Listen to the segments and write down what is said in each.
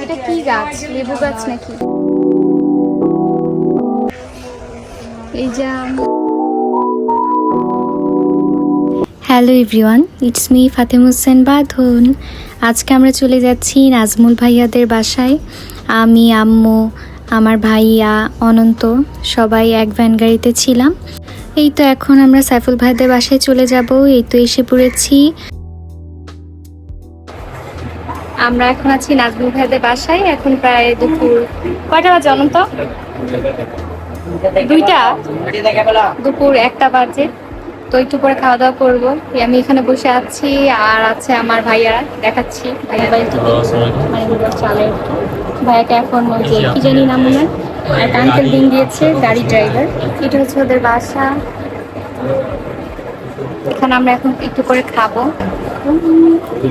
এটা কি গাছ? লেবু গাছ নাকি? এই যে hello everyone, it's me Fatema Hossain বাঁধন। আজকে আমরা চলে যাচ্ছি নাজমুল ভাইয়াদের বাসায়। আমি, আম্মু, আমার ভাইয়া, অনন্ত সবাই এক ভ্যান গাড়িতে ছিলাম। এই তো এখন আমরা সাইফুল ভাইদের বাসায় চলে যাব। এই তো এসে পড়েছি। আমরা এখন আছি নাজমুল ভাইদের বাসায়। এখন প্রায় দুপুর কয়টা বাজে অনন্ত? 2টা, দুপুর 1টা বাজে। তো একটু পরে খাওয়া দাওয়া করবো। আমি এখানে বসে আছি, আর আছে আমার ভাইয়া, দেখাচ্ছি ভাইয়া চালে। ভাইয়াকে এখন ওই যে কি জানি নাম ওনার একটা আঙ্কেল দিন দিয়েছে, গাড়ি ড্রাইভার। এটা হচ্ছে ওদের বাসা। এখানে আমরা এখন একটু করে খাবো।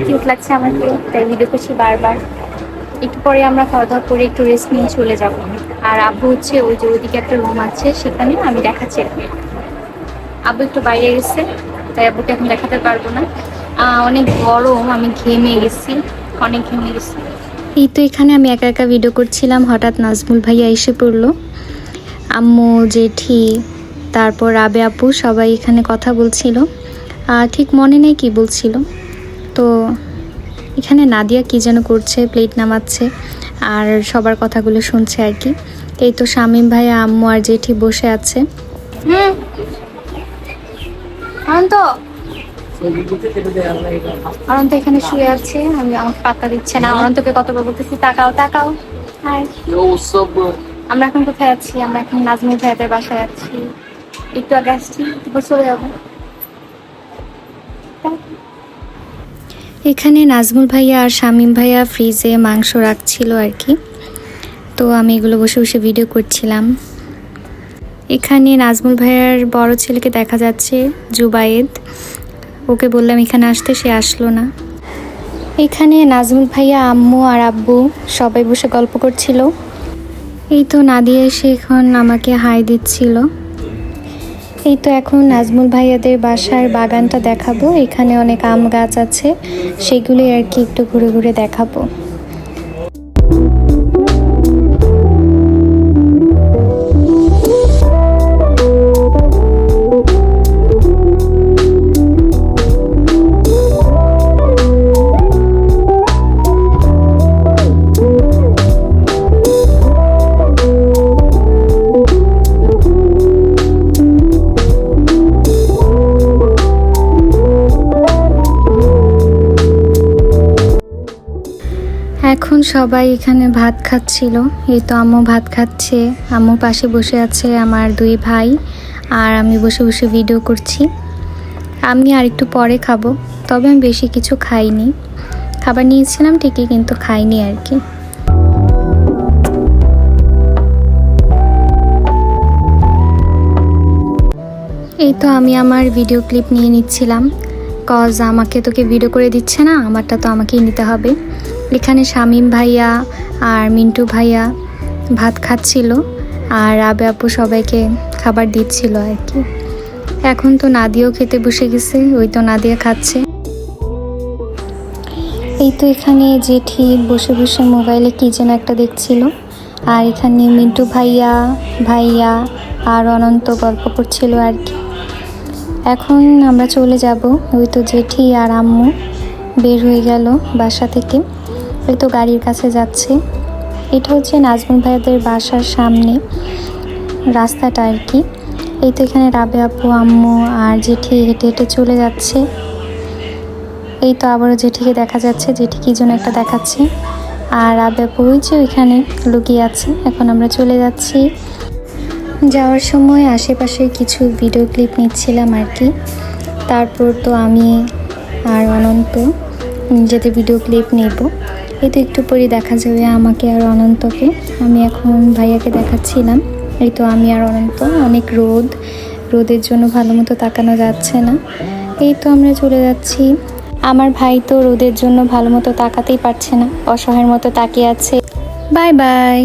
কিউট লাগছে আমাকে, তাই ভিডিও করছি বারবার। একটু পরে আমরা খাওয়া দাওয়া করে একটু রেস্ট নিয়ে চলে যাব। আর আব্বু হচ্ছে ওই যে ওইদিকে একটা রুম আছে, সেখানে আমি দেখাচ্ছি। আব্বু একটু বাইরে গেছে, তাই আব্বুকে এখন দেখাতে পারবো না। অনেক গরম, আমি ঘেমে গেছি, অনেক ঘেমে গেছি। এই তো এখানে আমি একা একা ভিডিও করছিলাম, হঠাৎ নাজমুল ভাইয়া এসে পড়লো। আম্মু, জেঠি, তারপর রাবে আপু সবাই এখানে কথা বলছিল। ঠিক মনে নেই কি বলছিল। তো এখানে নাদিয়া কি যেন করছে, প্লেট নামাচ্ছে আর সবার কথাগুলো শুনছে আর কি। এই তো শামীম ভাইয়া, আম্মু আর জেঠি বসে আছে। অনন্ত এখানে শুয়ে আছে, আমাকে পাত্তা দিচ্ছে না। অনন্তকে কতবার বলতেছি তাকাও তাকাও। আমরা এখন কোথায় আছি? আমরা এখন নাজমুল ভাইয়াদের বাসায় আছি। একটু আগে আসছি, চলে যাবো। এখানে নাজমুল ভাইয়া আর শামীম ভাইয়া ফ্রিজে মাংস রাখছিল আর কি। তো আমি এগুলো বসে বসে ভিডিও করছিলাম। এখানে নাজমুল ভাইয়ার বড় ছেলেকে দেখা যাচ্ছে, জুবায়েদ। ওকে বললাম এখানে আসতে, সে আসলো না। এখানে নাজমুল ভাইয়া, আম্মু আর আব্বু সবাই বসে গল্প করছিল। এই তো নাদিয়া এসে এখন আমাকে হাই দিচ্ছিল। এই তো এখন নাজমুল ভাইয়াদের বাসার বাগানটা দেখাবো। এখানে অনেক আম গাছ আছে, সেগুলি আর কি একটু ঘুরে ঘুরে দেখাবো। এখন সবাই এখানে ভাত খাচ্ছিল। এই তো আম্মু ভাত খাচ্ছে, আম্মু পাশে বসে আছে আমার 2 ভাই, আর আমি বসে বসে ভিডিও করছি। আমি আর একটু পরে খাবো, তবে আমি বেশি কিছু খাইনি। খাবার নিয়েছিলাম ঠিকই, কিন্তু খাইনি আর কি। এই তো আমি আমার ভিডিও ক্লিপ নিয়ে নিচ্ছিলাম, কজ আমাকে তোকে ভিডিও করে দিচ্ছে না, আমারটা তো আমাকেই নিতে হবে। এখানে শামীম ভাইয়া আর মিন্টু ভাইয়া ভাত খাচ্ছিল, আর রাবে আপু সবাইকে খাবার দিচ্ছিল আর কি। এখন তো নাদিয়াও খেতে বসে গেছে, ওই তো নাদিয়া খাচ্ছে। এই তো এখানে জেঠি বসে বসে মোবাইলে কি যেন একটা দেখছিল, আর এখানে মিন্টু ভাইয়া আর অনন্ত গল্প করছিল আর কি। এখন আমরা চলে যাব। ওই তো জেঠি আর আম্মু বের হয়ে গেল বাসা থেকে। এই তো গাড়ির কাছে যাচ্ছে। এটা হচ্ছে নাজমুল ভাইয়াদের বাসার সামনে রাস্তাটা আর কি। এই তো এখানে রাবে আপু, আম্মু আর জেঠি হেঁটে হেঁটে চলে যাচ্ছে। এই তো আবারও জেঠিকে দেখা যাচ্ছে, জেঠি কি যেন একটা দেখাচ্ছে। আর রাবে আপু ওই যে ওইখানে লুকিয়ে আছে। এখন আমরা চলে যাচ্ছি। যাওয়ার সময় আশেপাশে কিছু ভিডিও ক্লিপ নিচ্ছিলাম আর কি। তারপর তো আমি আর অনন্ত নিজেদের ভিডিও ক্লিপ নেব। এই তো একটু পরে দেখা যাবে আমাকে আর অনন্তকে। আমি এখন ভাইয়াকে দেখাচ্ছিলাম। এই তো আমি আর অনন্ত। অনেক রোদের জন্য ভালো মতো তাকানো যাচ্ছে না। এই তো আমরা চলে যাচ্ছি। আমার ভাই তো রোদের জন্য ভালো মতো তাকাতেই পারছে না, অসহায়ের মতো তাকিয়ে আছে। Bye bye.